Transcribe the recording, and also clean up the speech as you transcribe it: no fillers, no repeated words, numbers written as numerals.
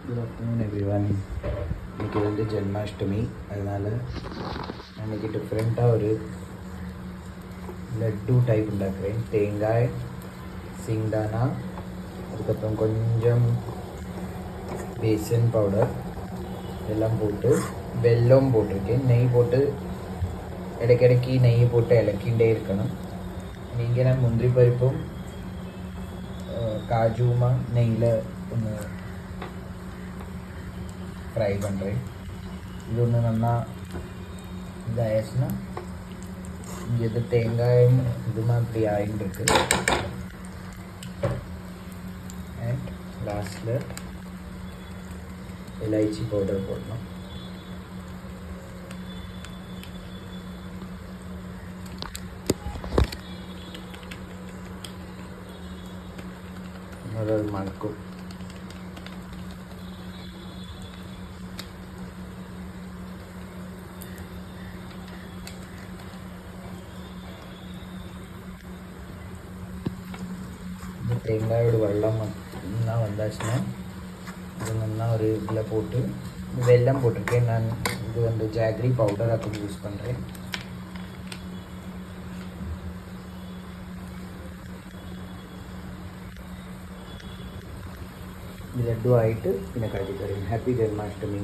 Good afternoon everyone. இன்றைக்கி வந்து ஜென்மாஷ்டமி, அதனால் நான் இன்றைக்கி டிஃப்ரெண்ட்டாக ஒரு லட்டு டைப் உண்டாக்குறேன். தேங்காய், சிங்தானா, அதுக்கப்புறம் கொஞ்சம் பேசன் பவுடர் எல்லாம் போட்டு வெல்லம் போட்டிருக்கேன். நெய் போட்டு இடைக்கிடைக்கி நெய் போட்டு இலக்கிண்டே இருக்கணும். நீங்கள் நான் முந்திரி பருப்பும் காஜுமா நெய்யில் ஒன்று ஃப்ரை பண்ணுறேன். இது ஒன்று நல்லா இதாகிடுச்சுன்னா இங்கே இது தேங்காயும் இதுமா இப்படி ஆகிட்டு இருக்கு. அண்ட் லாஸ்ட்டில் இலைச்சி பவுடர் போடணும். ஒரு மணக்கும். இந்த தேங்காயோட வெள்ளம் நல்லா வந்தாச்சுன்னா இது நல்லா ஒரு இதில் போட்டு வெல்லம் போட்டிருக்கேன். நான் இது வந்து ஜாகரி பவுடர் அப்படி யூஸ் பண்ணுறேன். இது லட்டு ஆகிட்டு எனக்கு அடிக்கிறேன். ஹாப்பி ஜென்மாஷ்டமி.